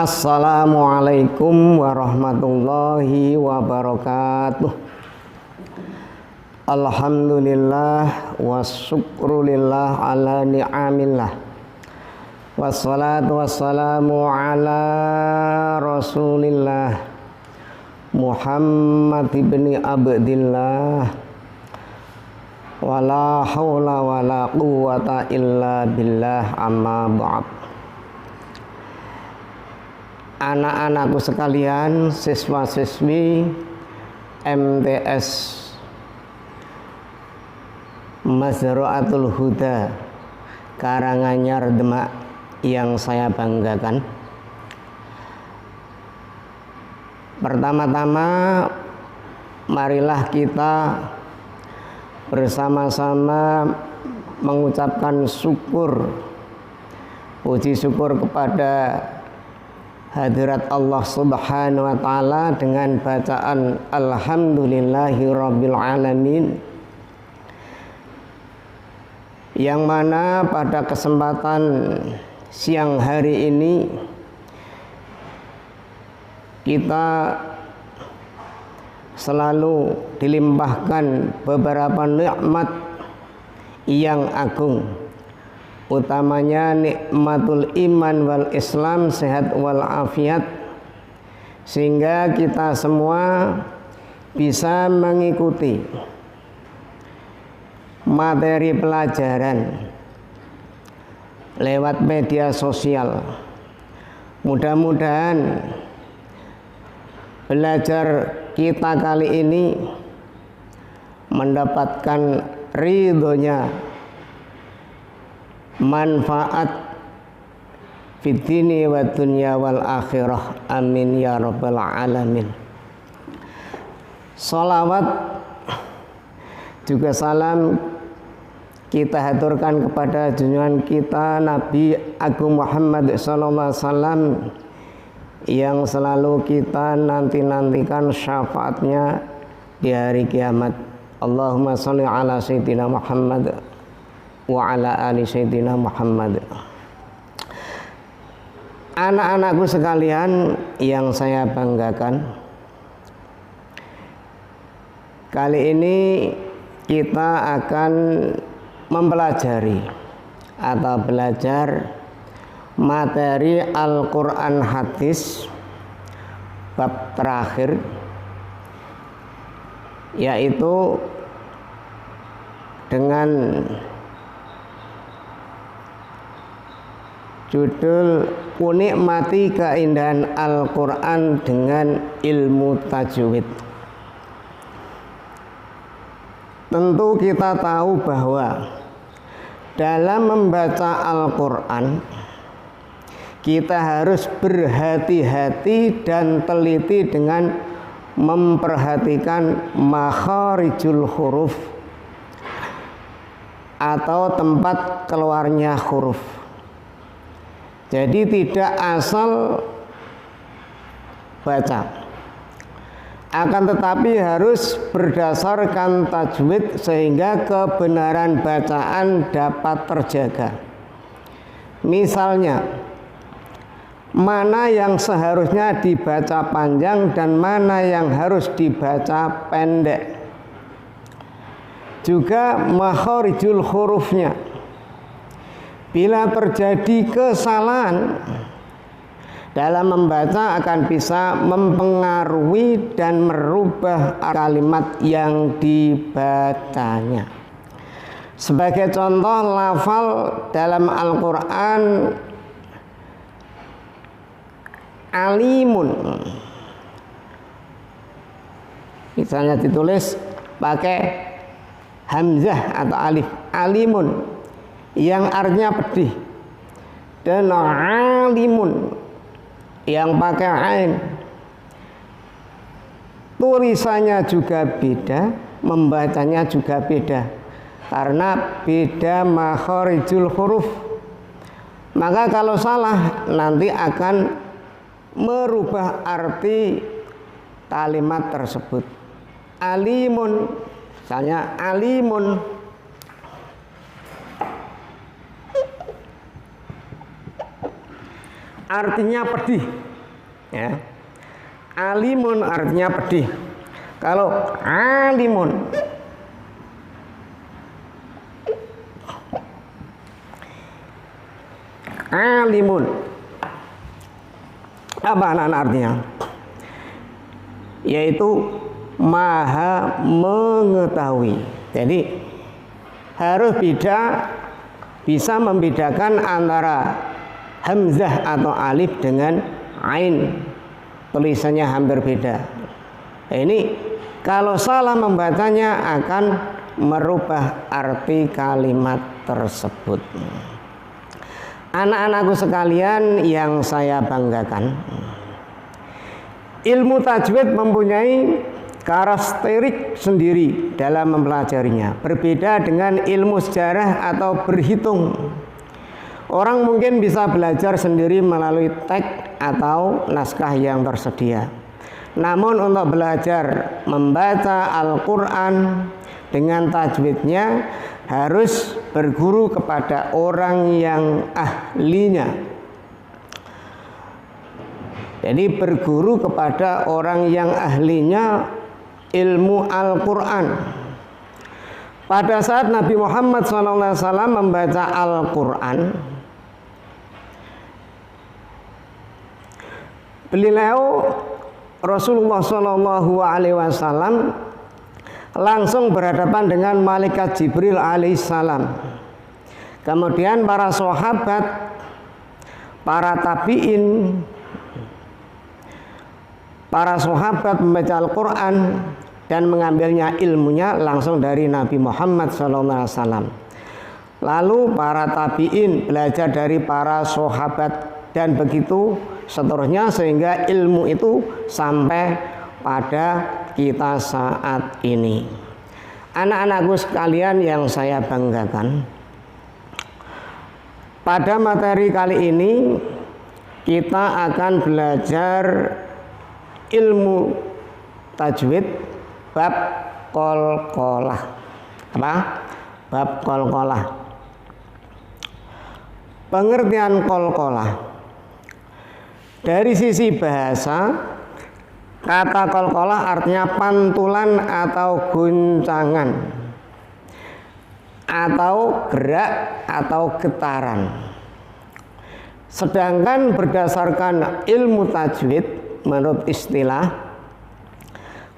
Assalamualaikum warahmatullahi wabarakatuh. Alhamdulillah wassyukrulillah ala ni'amillah. Wassalatu wassalamu ala rasulillah Muhammad ibni Abdillah. Wala hawla wala quwwata illa billah, amma ba'd. Anak-anakku sekalian, siswa-siswi MTS Mazra'atul Huda Karanganyar Demak yang saya banggakan. Pertama-tama marilah kita bersama-sama mengucapkan syukur, puji syukur kepada hadirat Allah Subhanahu wa ta'ala dengan bacaan Alhamdulillahirabbil alamin, yang mana pada kesempatan siang hari ini kita selalu dilimpahkan beberapa nikmat yang agung, utamanya nikmatul iman wal islam, sehat wal afiat, sehingga kita semua bisa mengikuti materi pelajaran lewat media sosial. Mudah-mudahan belajar kita kali ini mendapatkan ridhonya, manfaat fid dini wa dunya wal akhirah, amin ya rabbal alamin. Salawat juga salam kita haturkan kepada junjungan kita Nabi Agung Muhammad sallallahu alaihi wasallam yang selalu kita nanti-nantikan syafaatnya di hari kiamat. Allahumma sholli ala sayyidina Muhammad wa ala ali sayyidina Muhammad. Anak-anakku sekalian yang saya banggakan, kali ini kita akan mempelajari atau belajar materi Al-Quran hadis bab terakhir, yaitu dengan judul Menikmati Keindahan Al-Quran dengan Ilmu Tajwid. Tentu kita tahu bahwa dalam membaca Al-Quran kita harus berhati-hati dan teliti dengan memperhatikan makharijul huruf atau tempat keluarnya huruf. Jadi tidak asal baca, akan tetapi harus berdasarkan tajwid sehingga kebenaran bacaan dapat terjaga. Misalnya, mana yang seharusnya dibaca panjang dan mana yang harus dibaca pendek. Juga makharijul hurufnya. Bila terjadi kesalahan dalam membaca akan bisa mempengaruhi dan merubah kalimat yang dibacanya. Sebagai contoh, lafal dalam Al-Quran alimun, misalnya ditulis pakai hamzah atau alif, alimun yang artinya pedih, dan alimun yang pakai ain. Tulisannya juga beda, membacanya juga beda, karena beda makharijul huruf. Maka kalau salah nanti akan merubah arti kalimat tersebut. Alimun, misalnya alimun artinya pedih. Ya. Alimun artinya pedih. Kalau alimun apa anak-anak artinya? Yaitu maha mengetahui. Jadi harus bisa membedakan antara hamzah atau alif dengan ain. Tulisannya hampir beda. Ini kalau salah membacanya akan merubah arti kalimat tersebut. Anak-anakku sekalian yang saya banggakan, ilmu tajwid mempunyai karakteristik sendiri dalam mempelajarinya. Berbeda dengan ilmu sejarah atau berhitung. Orang mungkin bisa belajar sendiri melalui teks atau naskah yang tersedia. Namun untuk belajar membaca Al-Quran dengan tajwidnya harus berguru kepada orang yang ahlinya. Jadi berguru kepada orang yang ahlinya ilmu Al-Quran. Pada saat Nabi Muhammad SAW membaca Al-Quran, beliau Rasulullah SAW langsung berhadapan dengan malaikat Jibril alaihissalam. Kemudian para sahabat, para tabi'in, para sahabat membaca Al-Quran dan mengambilnya ilmunya langsung dari Nabi Muhammad SAW. Lalu para tabi'in belajar dari para sahabat dan begitu seterusnya sehingga ilmu itu sampai pada kita saat ini. Anak-anakku sekalian yang saya banggakan, pada materi kali ini kita akan belajar ilmu tajwid bab qalqalah. Apa? Bab qalqalah. Pengertian qalqalah. Dari sisi bahasa, kata qalqalah artinya pantulan atau guncangan atau gerak atau getaran. Sedangkan berdasarkan ilmu tajwid menurut istilah,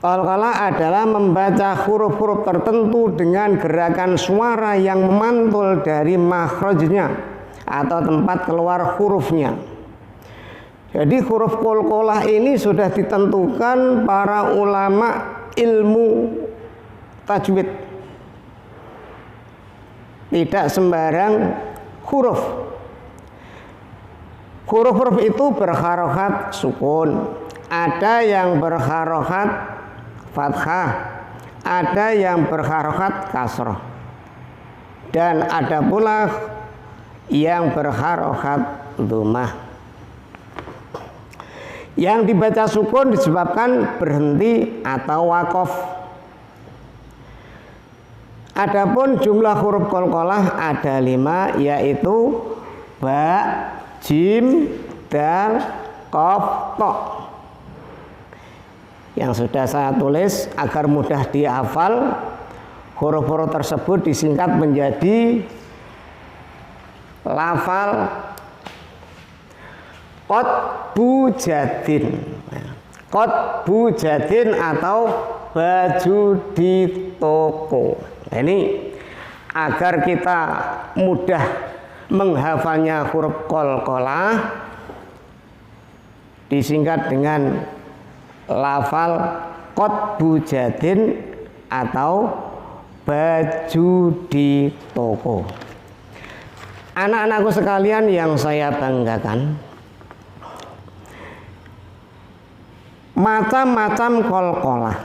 qalqalah adalah membaca huruf-huruf tertentu dengan gerakan suara yang memantul dari makhrajnya atau tempat keluar hurufnya. Jadi huruf qalqalah ini sudah ditentukan para ulama ilmu tajwid. Tidak sembarang huruf. Huruf-huruf itu berharokat sukun. Ada yang berharokat fathah, ada yang berharokat kasroh, dan ada pula yang berharokat dhammah. Yang dibaca sukun disebabkan berhenti atau wakof. Adapun jumlah huruf qalqalah ada 5, yaitu ba, jim, dal, qaf, ta. Yang sudah saya tulis agar mudah dihafal. Huruf-huruf tersebut disingkat menjadi lafal qotbu jadin. Qotbu jadin atau baju di toko. Ini agar kita mudah menghafalnya huruf qalqalah disingkat dengan lafal qotbu jadin atau baju di toko. Anak-anakku sekalian yang saya banggakan, macam-macam qalqalah.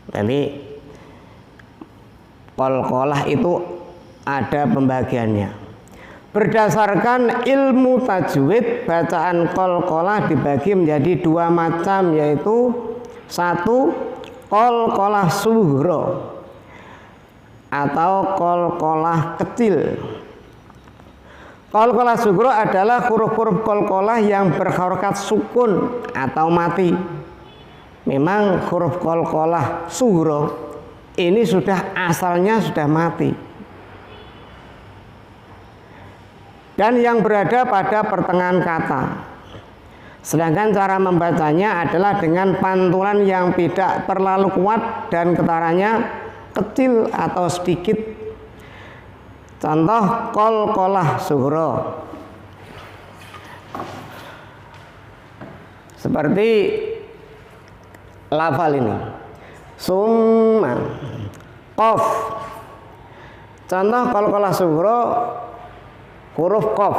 Jadi qalqalah itu ada pembagiannya. Berdasarkan ilmu tajwid, bacaan qalqalah dibagi menjadi 2 macam, yaitu 1 qalqalah sughra atau qalqalah kecil. Qalqalah sughra adalah huruf-huruf qalqalah yang berharokat sukun atau mati. Memang huruf qalqalah sughra ini sudah asalnya sudah mati. Dan yang berada pada pertengahan kata. Sedangkan cara membacanya adalah dengan pantulan yang tidak terlalu kuat dan getarannya kecil atau sedikit. Contoh qalqalah sughra seperti lafal ini, summa qaf. Contoh qalqalah sughra huruf qaf,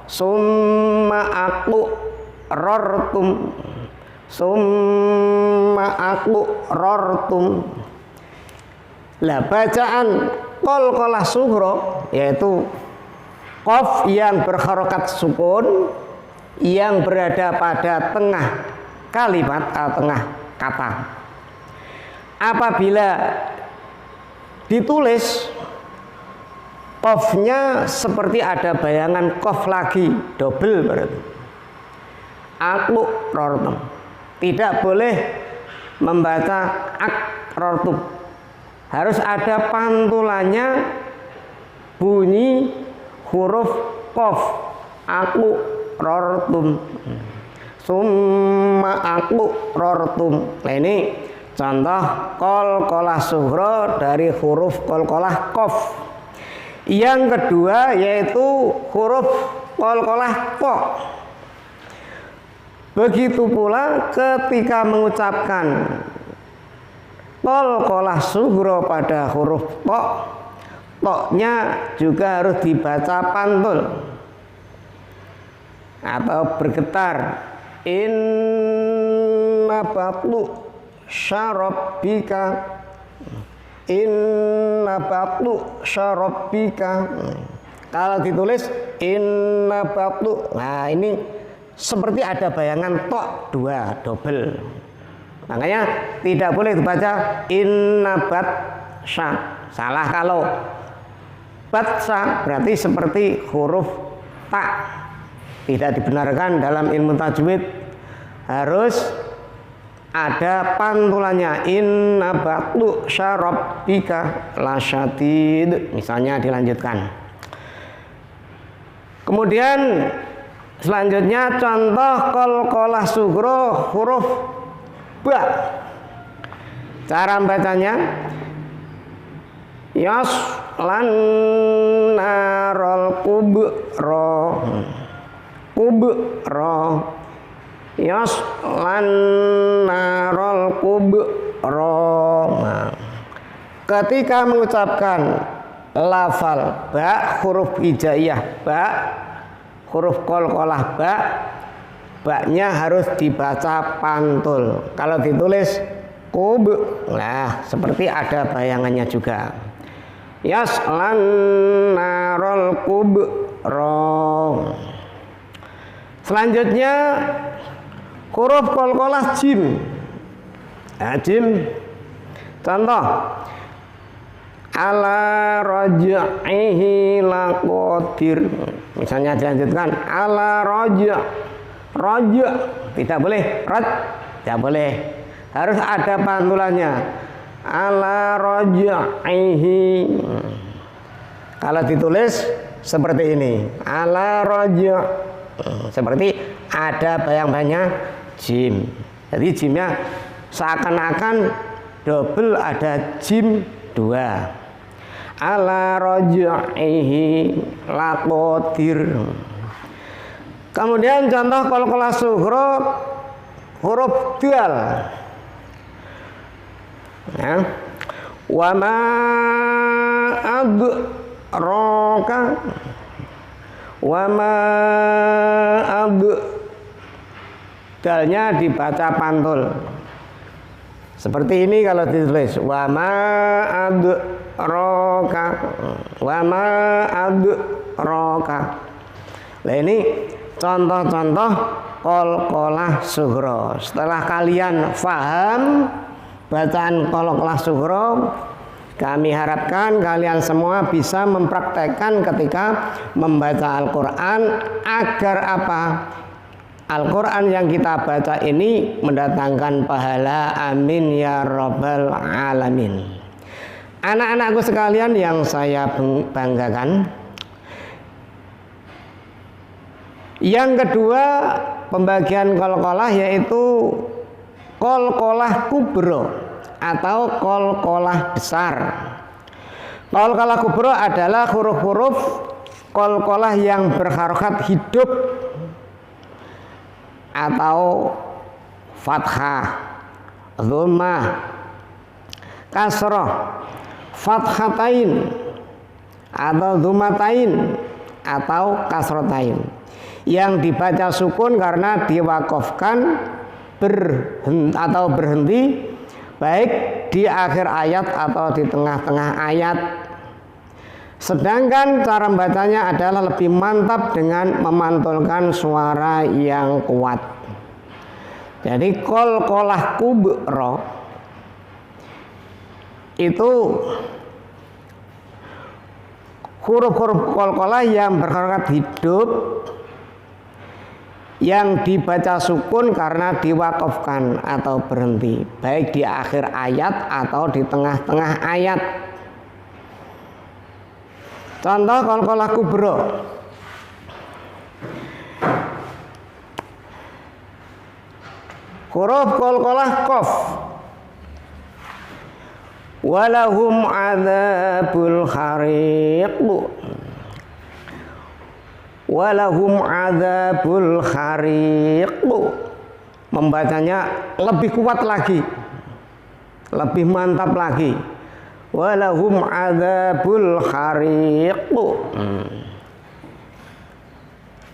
summa aku rortum, summa aku rortum. Lah bacaan qalqalah sughra yaitu qaf yang berharokat sukun yang berada pada tengah kalimat atau tengah kata. Apabila ditulis qafnya seperti ada bayangan qaf lagi, double berarti. Aku rortum. Tidak boleh membaca ak rortum. Harus ada pantulannya bunyi huruf qaf. Aku rortum. Summa aku rortum. Nah ini contoh qalqalah sughra dari huruf qalqalah qaf. Yang kedua yaitu huruf qalqalah ta. Begitu pula ketika mengucapkan qalqalah sughra pada huruf ta, ta-nya juga harus dibaca pantul atau bergetar. Inna batlu syarabbika, inna batlu syarabbika. Kalau ditulis inna batlu, nah ini seperti ada bayangan tok dua, double. Makanya tidak boleh dibaca inna batsha. Salah kalau batsha berarti seperti huruf ta. Tidak dibenarkan dalam ilmu tajwid. Harus ada pantulannya. Inna batlu syarabbika lasyadid. Misalnya dilanjutkan. Kemudian selanjutnya contoh qalqalah sughra huruf ba. Cara membacanya yas lan narol kubra, kubra, yas lan narol kubra. Ketika mengucapkan lafal ba huruf hijaiyah ba, huruf qalqalah ba, ba-nya harus dibaca pantul. Kalau ditulis kub, nah seperti ada bayangannya juga. Yaslan narol kub ro. Selanjutnya huruf qalqalah jim. Nah, jim. Contoh ala raj'ihi laqadir. Misalnya dilanjutkan ala raja. Raja tidak boleh, raj tidak boleh. Harus ada pantulannya. Ala raj'ihi. Kalau ditulis seperti ini, ala raja. Seperti ada bayang-bayangnya jim. Jadi jimnya seakan-akan double, ada jim dua. Ala raj'ihi laqadir. Kemudian contoh qalqalah sughra huruf dal. Ya. Wa ma adraka, wa ma dalnya dibaca pantul. Seperti ini kalau ditulis wa ma adraka, wa ma adraka. Nah ini contoh-contoh qalqalah sughra. Setelah kalian faham bacaan qalqalah sughra, Kami harapkan kalian semua bisa mempraktekkan ketika membaca Al-Quran agar apa? Al-Quran yang kita baca ini mendatangkan pahala. Amin ya rabbal alamin. Anak-anakku sekalian yang saya banggakan, yang kedua pembagian qalqalah yaitu qalqalah kubro atau qalqalah besar. Qalqalah kubro adalah huruf-huruf qalqalah yang berharokat hidup atau fathah, dhammah, kasrah, fathatain atau dhammatain atau kasratain, yang dibaca sukun karena diwakafkan berhenti baik di akhir ayat atau di tengah-tengah ayat. Sedangkan cara membacanya adalah lebih mantap dengan memantulkan suara yang kuat. Jadi qalqalah kubro itu huruf-huruf qalqalah yang berharokat hidup yang dibaca sukun karena diwakafkan atau berhenti baik di akhir ayat atau di tengah-tengah ayat. Contoh qalqalah kubro. Huruf qalqalah qaf. Walahum adzabul khariq. Walahum adzabul khariq. Membacanya lebih kuat lagi, lebih mantap lagi. Walahum adzabul khariq.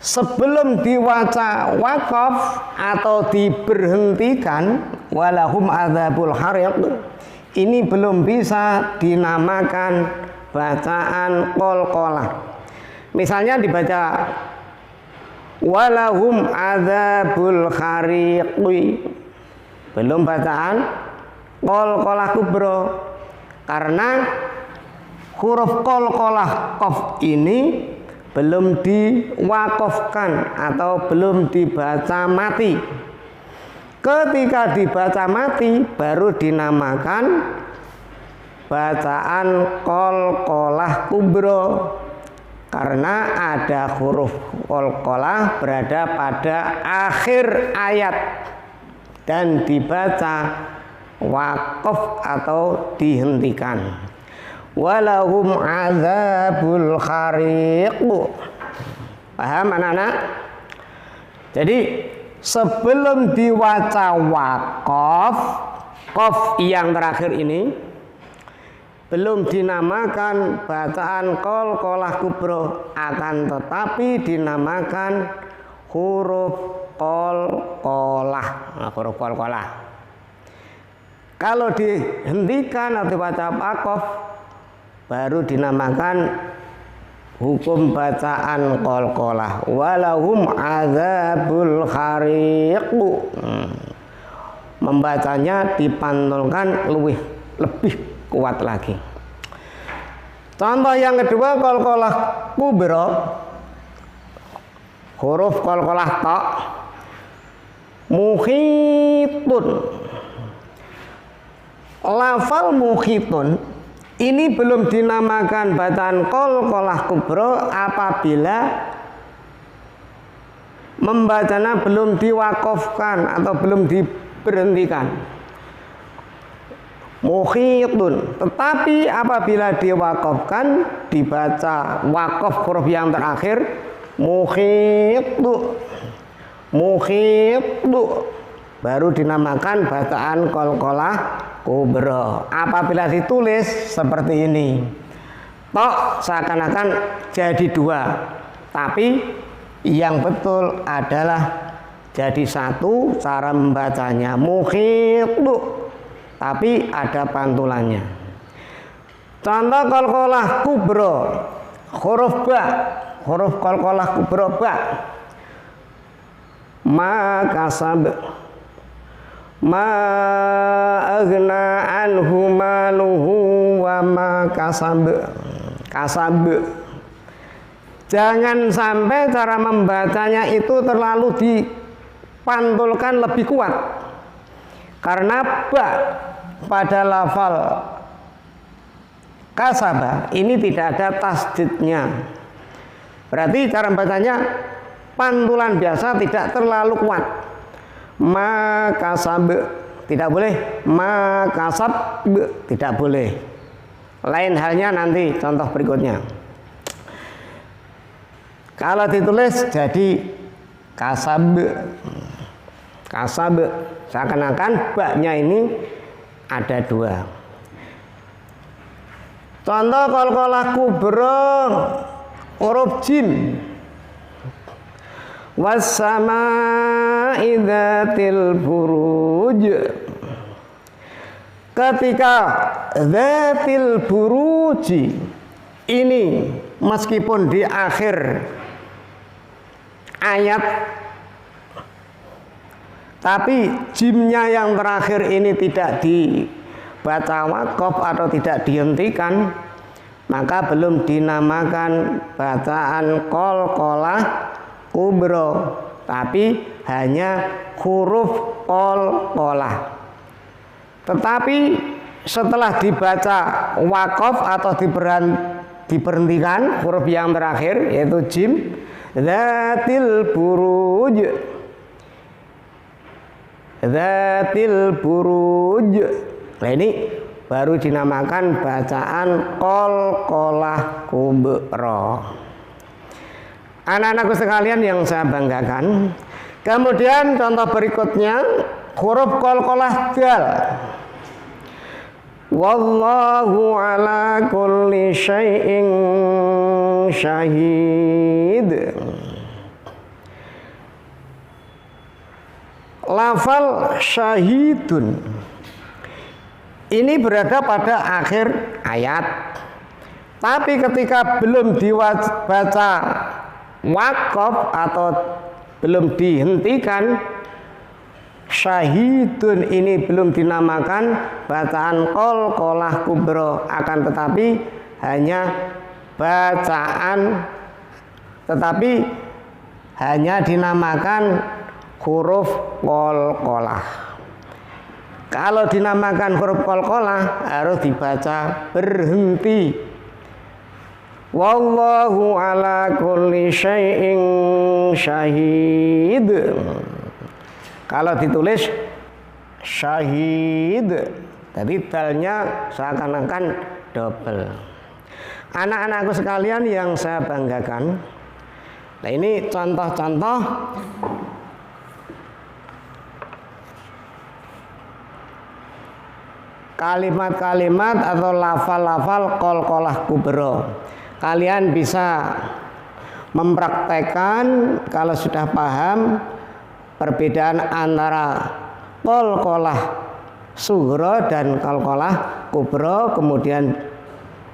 Sebelum diwaca wakaf atau diberhentikan walahum adzabul khariq, ini belum bisa dinamakan bacaan qalqalah. Misalnya dibaca walahum adzabul khariqi, belum bacaan qalqalah kubro, karena huruf qalqalah qaf ini belum diwakafkan atau belum dibaca mati. Ketika dibaca mati baru dinamakan bacaan qalqalah kubro, karena ada huruf qalqalah berada pada akhir ayat dan dibaca wakaf atau dihentikan. Walahum adzabul khariq. Paham anak-anak? Jadi sebelum diwaca wakaf, qaf yang terakhir ini belum dinamakan bacaan qalqalah kubro, akan tetapi dinamakan huruf qalqalah. Nah, huruf qalqalah. Kalau dihentikan atau dibaca wakaf baru dinamakan hukum bacaan qalqalah. Walahum adzabul khariq. Membacanya dipantulkan lebih kuat lagi. Contoh yang kedua qalqalah kubro, huruf qalqalah ta, muhitun. Lafal muhitun ini belum dinamakan bacaan qalqalah kubro apabila membacanya belum diwakafkan atau belum diberhentikan. Muhitun. Tetapi apabila diwakafkan, dibaca wakaf huruf yang terakhir muhitu, baru dinamakan bacaan qalqalah kubro. Apabila ditulis seperti ini, tok seakan-akan jadi dua, tapi yang betul adalah jadi satu cara membacanya, muhitu, tapi ada pantulannya. Contoh qalqalah kubro, huruf ba, huruf qalqalah kubro ba. Ma kasab, ma aghna anhu maluhu wa ma kasab. Jangan sampai cara membacanya itu terlalu dipantulkan lebih kuat, karena ba pada lafal kasaba ini tidak ada tasdidnya. Berarti cara bacanya pantulan biasa, tidak terlalu kuat. Makasab tidak boleh, makasab tidak boleh. Lain halnya nanti contoh berikutnya. Kalau ditulis jadi kasab, kasab, seakan-akan baknya ini ada dua. Contoh qalqalah kubra huruf jim, was-samaa'i dzatil buruj. Ketika dzatil buruji ini meskipun di akhir ayat, tapi jimnya yang terakhir ini tidak dibaca waqaf atau tidak dihentikan, maka belum dinamakan bacaan qalqalah kubra, tapi hanya huruf qalqalah. Tetapi setelah dibaca waqaf atau diberhentikan huruf yang terakhir yaitu jim, dzatil buruj, dzatil buruj. Nah ini baru dinamakan bacaan qalqalah kubra. Anak-anakku sekalian yang saya banggakan, kemudian contoh berikutnya huruf qalqalah dal. Wallahu ala kulli syai'in syahid. Lafal syahidun ini berada pada akhir ayat, tapi ketika belum dibaca waqaf atau belum dihentikan, syahidun ini belum dinamakan bacaan qalqalah kubra, akan tetapi hanya bacaan, tetapi hanya dinamakan huruf qalqalah. Kalau dinamakan huruf qalqalah harus dibaca berhenti. Wallahu ala kulli syai'in syahid. Kalau ditulis syahid, jadi dalnya seakan-akan double. Anak-anakku sekalian yang saya banggakan, nah ini contoh-contoh kalimat-kalimat atau lafal-lafal qalqalah kubra. Kalian bisa mempraktekkan kalau sudah paham perbedaan antara qalqalah sughra dan qalqalah kubra, kemudian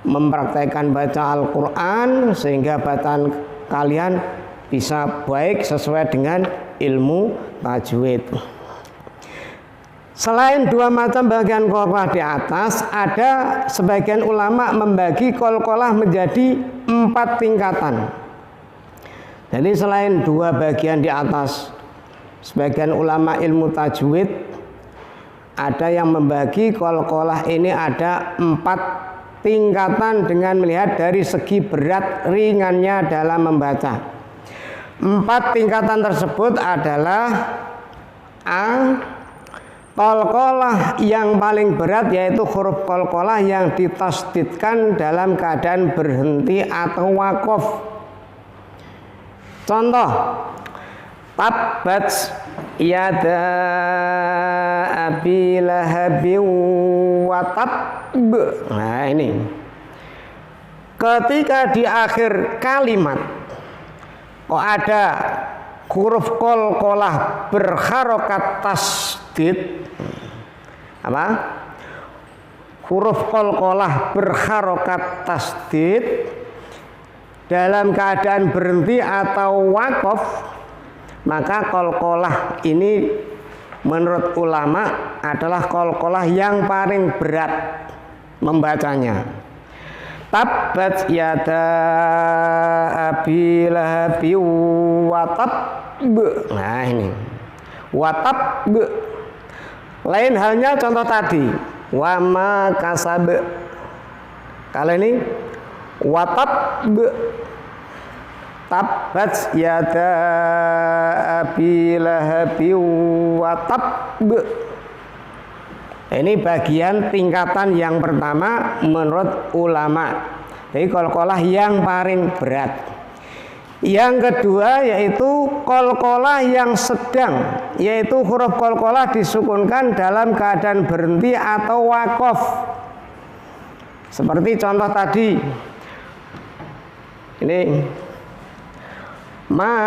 mempraktekkan baca Al-Quran sehingga bacaan kalian bisa baik sesuai dengan ilmu tajwid. Selain dua macam bagian qalqalah di atas, ada sebagian ulama membagi qalqalah menjadi 4 tingkatan. Jadi selain dua bagian di atas, sebagian ulama ilmu tajwid ada yang membagi qalqalah ini ada 4 tingkatan dengan melihat dari segi berat ringannya dalam membaca. 4 tingkatan tersebut adalah A. Qalqalah yang paling berat yaitu huruf qalqalah yang ditasdidkan dalam keadaan berhenti atau waqaf. Contoh, tabbat yada abi lahabin wa tab. Nah ini ketika di akhir kalimat kok ada huruf qalqalah berharokat tasdid, apa? Huruf qalqalah berharokat tasdid dalam keadaan berhenti atau waqaf, maka qalqalah ini menurut ulama adalah qalqalah yang paling berat membacanya. Tabbat yada abi lahabi wa tab. Nah ini wa tab. Lain halnya contoh tadi wa ma kasab. Kalau ini wa tab. Tabbat yada abi lahabi wa tab. Ini bagian tingkatan yang pertama menurut ulama. Jadi qalqalah yang paling berat. Yang kedua yaitu qalqalah yang sedang, yaitu huruf qalqalah disukunkan dalam keadaan berhenti atau waqaf. Seperti contoh tadi. Ini ma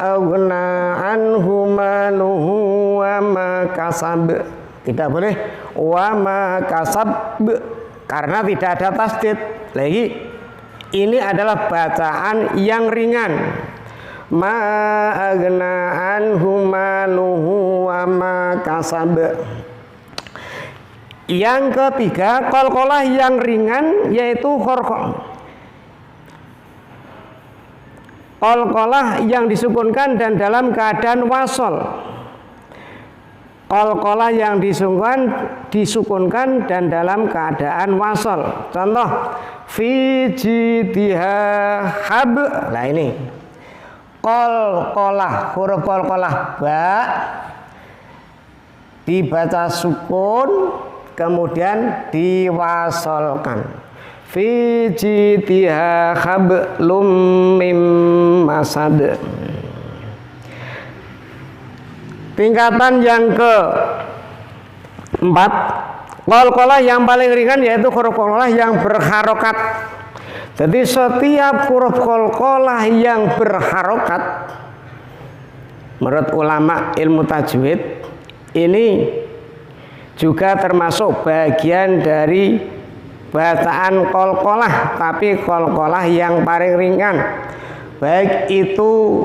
aghna anhu maluhu wa ma kasab. Tidak boleh wa ma kasab karena tidak ada tasdid. Lagi ini adalah bacaan yang ringan. Ma aghna anhu maluhu wa ma kasab. Yang ketiga qalqalah yang ringan yaitu qalqalah yang disukunkan dan dalam keadaan wasol. Qalqalah yang disukunkan dan dalam keadaan wasol. Contoh fi jidha hab. Nah ini qalqalah, huruf qalqalah ba dibaca sukun kemudian diwasolkan. Fi jidha hablum mim masad. Tingkatan yang keempat, qalqalah yang paling ringan yaitu huruf qalqalah yang berharokat. Jadi setiap huruf qalqalah yang berharokat menurut ulama ilmu tajwid ini juga termasuk bagian dari bacaan qalqalah, tapi qalqalah yang paling ringan. Baik itu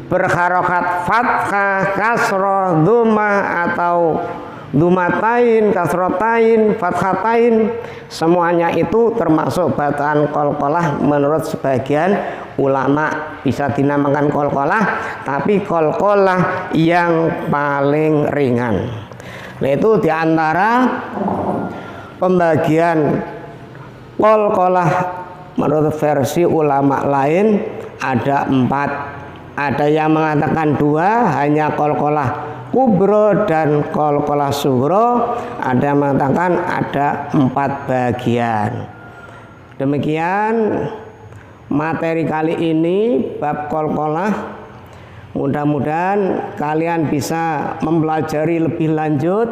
berharokat fathah, kasroh, dhammah atau dhammatain, kasrotain, fathatain, semuanya itu termasuk bacaan qalqalah menurut sebagian ulama. Bisa dinamakan qalqalah, tapi qalqalah yang paling ringan. Nah itu diantara pembagian qalqalah menurut versi ulama lain ada 4. Ada yang mengatakan 2, hanya qalqalah kubro dan qalqalah sughra. Ada yang mengatakan ada 4 bagian. Demikian materi kali ini bab qalqalah. Mudah-mudahan kalian bisa mempelajari lebih lanjut,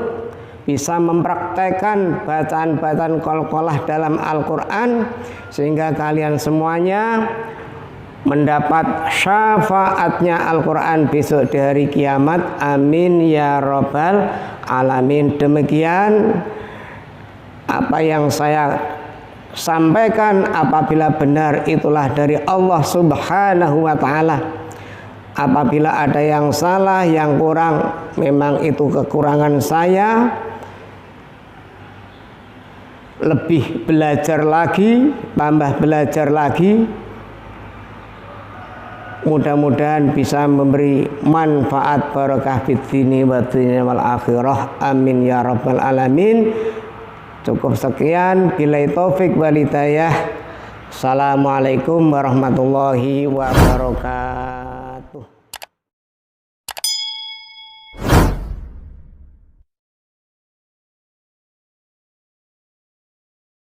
bisa mempraktekkan bacaan-bacaan qalqalah dalam Al-Quran, sehingga kalian semuanya mendapat syafaatnya Al-Quran besok di hari kiamat. Amin ya rabbal alamin. Demikian apa yang saya sampaikan, apabila benar itulah dari Allah subhanahu wa ta'ala. Apabila ada yang salah, yang kurang, memang itu kekurangan saya. Lebih belajar lagi, tambah belajar lagi. Mudah-mudahan bisa memberi manfaat barakah fid dini wa dunya wal akhirah. Amin ya rabbal alamin. Cukup sekian. Billahi taufik wal hidayah. Assalamualaikum warahmatullahi wabarakatuh.